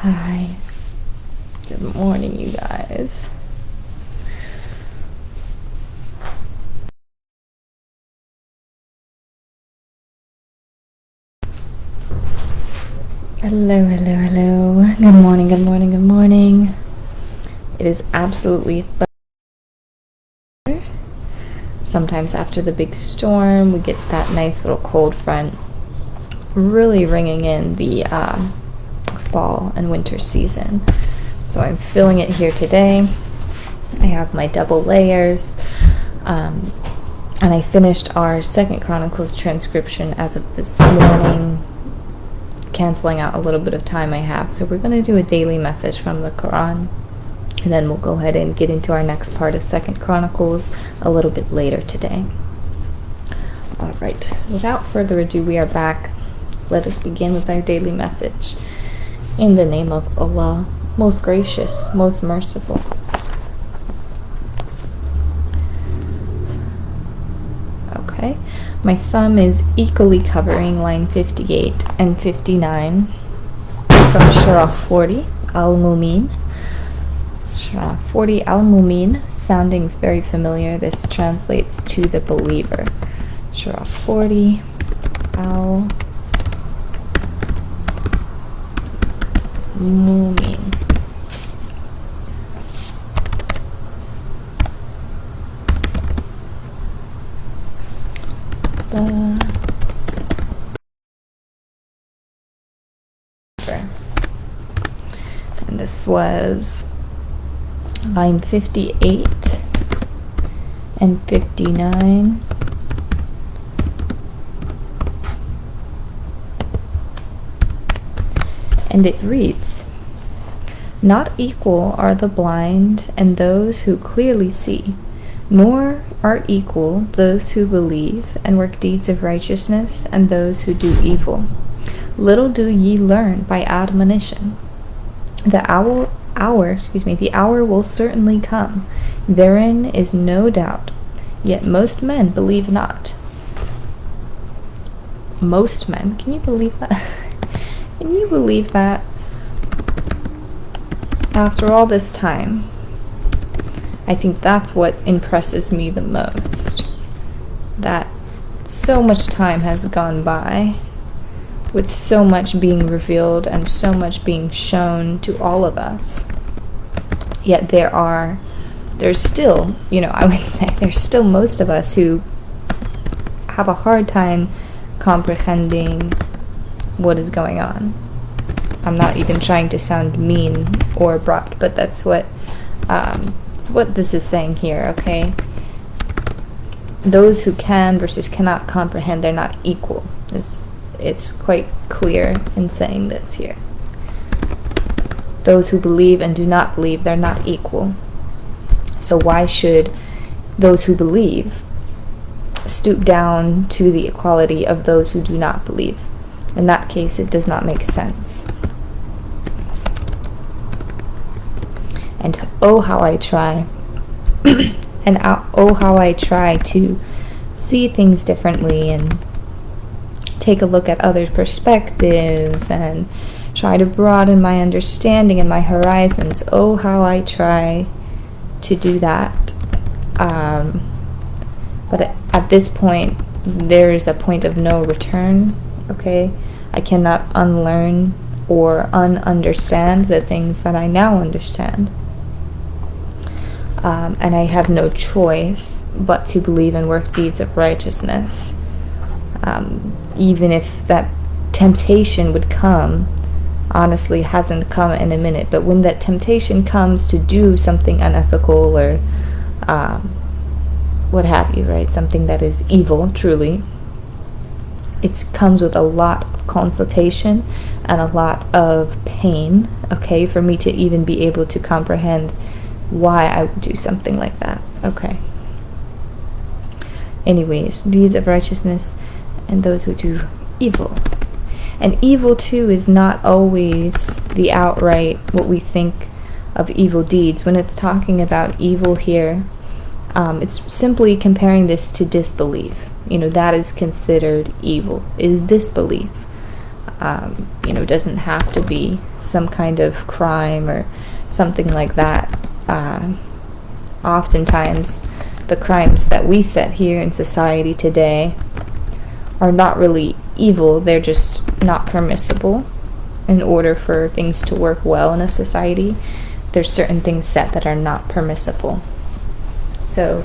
Hi. Good morning, you guys. Hello, hello, hello. Good morning, good morning, good morning. It is absolutely thunder. Sometimes after the big storm, we get that nice little cold front really ringing in the fall and winter season. So I'm feeling it here today. I have my double layers. And I finished our Second Chronicles transcription as of this morning, canceling out a little bit of time I have. So we're going to do a daily message from the Quran, and then we'll go ahead and get into our next part of Second Chronicles a little bit later today. All right, without further ado, we are back. Let us begin with our daily message. In the name of Allah, most gracious, most merciful. Okay, my thumb is equally covering line 58 and 59 from Surah 40, Al-Mumin. Surah 40, Al-Mumin, sounding very familiar. This translates to the believer. Surah 40, Al-Mumin. And this was line 58 and 59. And it reads, "Not equal are the blind and those who clearly see, nor are equal those who believe and work deeds of righteousness and those who do evil. Little do ye learn by admonition. The hour will certainly come. Therein is no doubt. Yet most men believe not." Most men. Can you believe that? Can you believe that? After all this time, I think that's what impresses me the most. That so much time has gone by, with so much being revealed and so much being shown to all of us. Yet there's still, I would say there's still most of us who have a hard time comprehending what is going on. I'm not even trying to sound mean or abrupt, but that's what this is saying here, okay? Those who can versus cannot comprehend, they're not equal. It's quite clear in saying this here. Those who believe and do not believe, they're not equal. So why should those who believe stoop down to the equality of those who do not believe? In that case, it does not make sense. And oh, how I try. And oh, how I try to see things differently and take a look at other perspectives and try to broaden my understanding and my horizons. Oh, how I try to do that. But at this point, there is a point of no return, okay? I cannot unlearn or ununderstand the things that I now understand. And I have no choice but to believe and work deeds of righteousness. Even if that temptation would come, honestly hasn't come in a minute, but when that temptation comes to do something unethical or what have you, right, something that is evil, truly, it comes with a lot of consultation and a lot of pain, okay, for me to even be able to comprehend why I would do something like that, okay. Anyways, deeds of righteousness and those who do evil. And evil, too, is not always the outright what we think of evil deeds. When it's talking about evil here, it's simply comparing this to disbelief. That is considered evil, is disbelief. Doesn't have to be some kind of crime or something like that. Oftentimes, the crimes that we set here in society today are not really evil, they're just not permissible. In order for things to work well in a society, there's certain things set that are not permissible. So,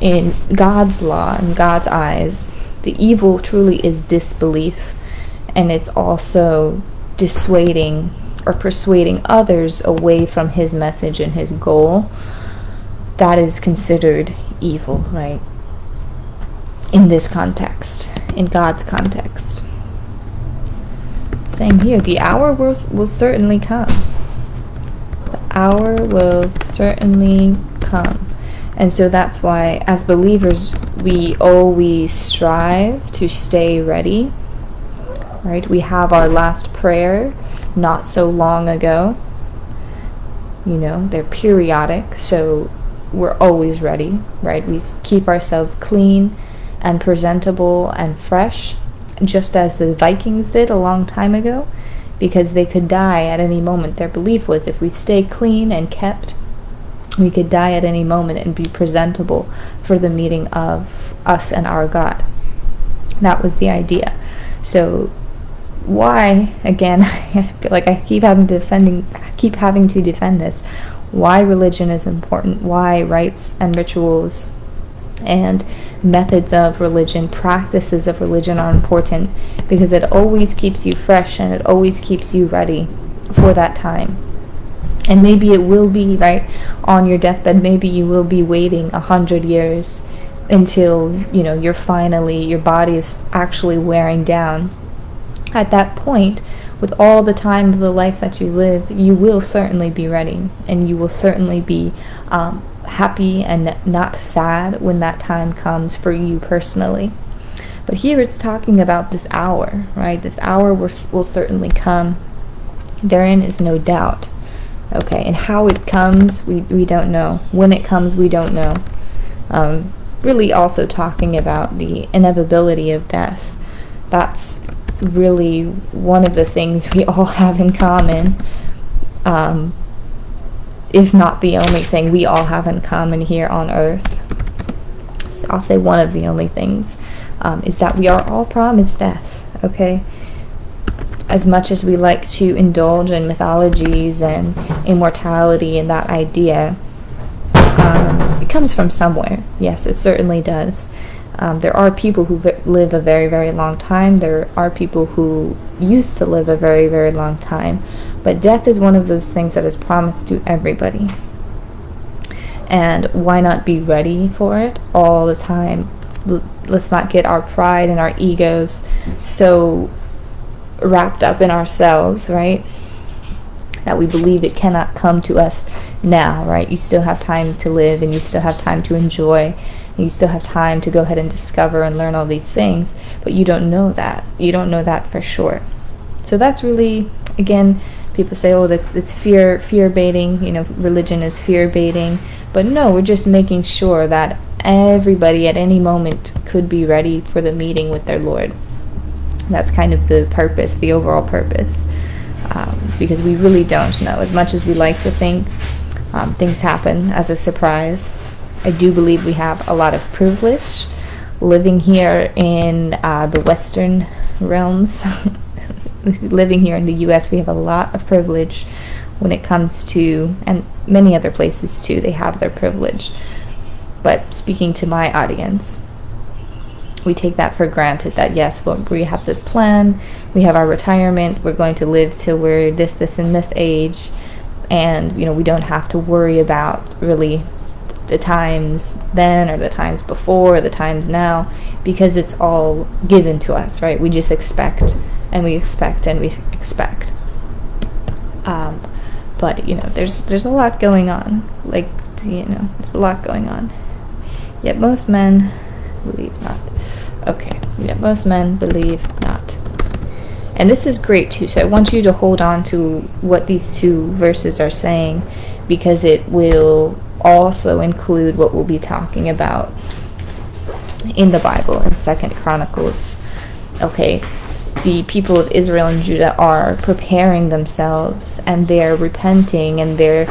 in God's law, in God's eyes, the evil truly is disbelief, and it's also dissuading or persuading others away from his message and his goal. That is considered evil, right? In this context, in God's context. Saying here, the hour will certainly come. The hour will certainly come. And so that's why, as believers, we always strive to stay ready, right? We have our last prayer not so long ago. They're periodic, so we're always ready, right? We keep ourselves clean and presentable and fresh, just as the Vikings did a long time ago, because they could die at any moment. Their belief was if we stay clean and kept, we could die at any moment and be presentable for the meeting of us and our God. That was the idea. So why, again, I feel like I keep having to defend this, why religion is important, why rites and rituals and methods of religion, practices of religion are important, because it always keeps you fresh and it always keeps you ready for that time. And maybe it will be, right, on your deathbed, maybe you will be waiting 100 years until, your body is actually wearing down. At that point, with all the time of the life that you lived, you will certainly be ready, and you will certainly be happy and not sad when that time comes for you personally. But here it's talking about this hour, right? This hour will certainly come. Therein is no doubt. Okay, and how it comes, we don't know. When it comes, we don't know. Really also talking about the inevitability of death. That's really one of the things we all have in common. If not the only thing we all have in common here on earth. So I'll say one of the only things is that we are all promised death, okay? As much as we like to indulge in mythologies and immortality and that idea, it comes from somewhere. Yes, it certainly does. There are people who live a very, very long time. There are people who used to live a very, very long time. But death is one of those things that is promised to everybody. And why not be ready for it all the time? Let's not get our pride and our egos so wrapped up in ourselves, right? That we believe it cannot come to us now, right? You still have time to live, and you still have time to enjoy. You still have time to go ahead and discover and learn all these things, but you don't know that. You don't know that for sure. So that's really, again, people say, oh, it's fear baiting, religion is fear baiting. But no, we're just making sure that everybody at any moment could be ready for the meeting with their Lord. That's kind of the purpose, the overall purpose. Because we really don't know. As much as we like to think things happen as a surprise, I do believe we have a lot of privilege living here in the Western realms. Living here in the U.S., we have a lot of privilege when it comes to, and many other places too, they have their privilege. But speaking to my audience, we take that for granted that yes, well, we have this plan, we have our retirement, we're going to live till we're this, and this age, and we don't have to worry about really the times then or the times before or the times now, because it's all given to us, right? We just expect and we expect and we expect. But there's a lot going on. There's a lot going on. Yet most men believe not. Okay. Yet most men believe not. And this is great too. So I want you to hold on to what these two verses are saying, because it will also include what we'll be talking about in the Bible in 2 Chronicles. Okay. the people of Israel and Judah are preparing themselves, and they're repenting, and they're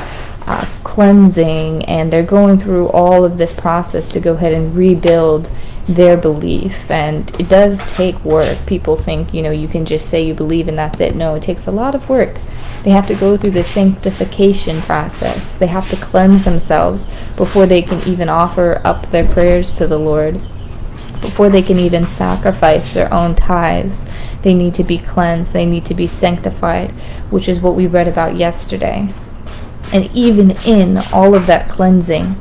cleansing, and they're going through all of this process to go ahead and rebuild their belief. And it does take work. People think, you can just say you believe and that's it. No, it takes a lot of work. They have to go through the sanctification process. They have to cleanse themselves before they can even offer up their prayers to the Lord. Before they can even sacrifice their own tithes, they need to be cleansed. They need to be sanctified, which is what we read about yesterday. And even in all of that cleansing,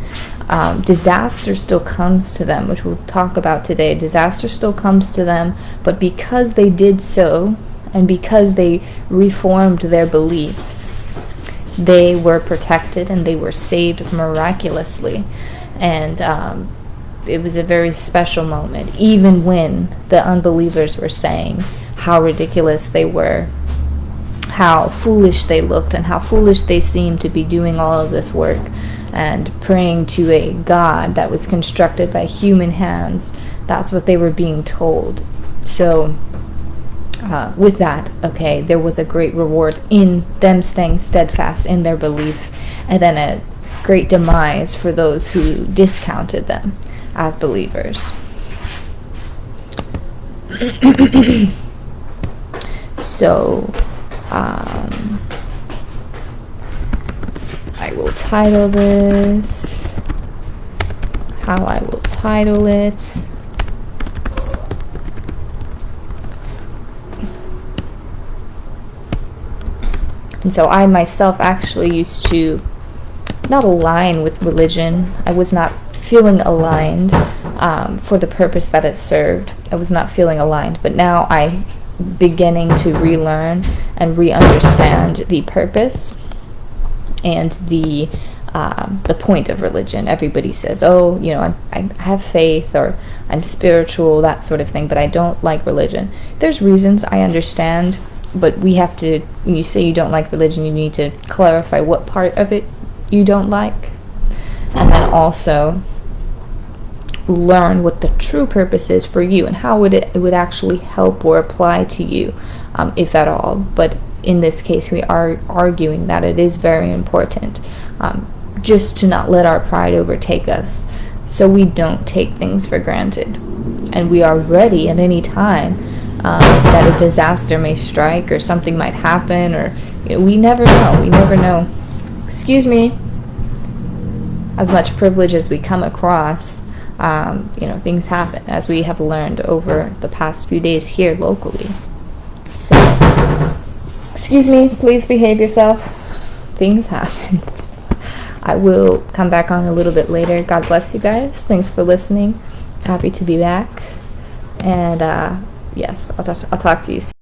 disaster still comes to them, which we'll talk about today. Disaster still comes to them, but because they did so, and because they reformed their beliefs, they were protected and they were saved miraculously. And it was a very special moment, even when the unbelievers were saying how ridiculous they were, how foolish they looked, and how foolish they seemed to be doing all of this work and praying to a God that was constructed by human hands. That's what they were being told. So with that, there was a great reward in them staying steadfast in their belief, and then a great demise for those who discounted them as believers. So I will title this how I will title it. And so I myself actually used to not align with religion. I was not feeling aligned for the purpose that it served. I was not feeling aligned, but now I'm beginning to relearn and re-understand the purpose and the point of religion. Everybody says, I have faith, or I'm spiritual, that sort of thing, but I don't like religion. There's reasons, I understand, but we have to, when you say you don't like religion, you need to clarify what part of it you don't like, and then also learn what the true purpose is for you and how it would actually help or apply to you, if at all. But in this case, we are arguing that it is very important, just to not let our pride overtake us, so we don't take things for granted, and we are ready at any time that a disaster may strike, or something might happen, or we never know. Excuse me. As much privilege as we come across, things happen, as we have learned over the past few days here locally. So, excuse me, please behave yourself. Things happen. I will come back on a little bit later. God bless you guys. Thanks for listening. Happy to be back. And yes, I'll talk to you soon.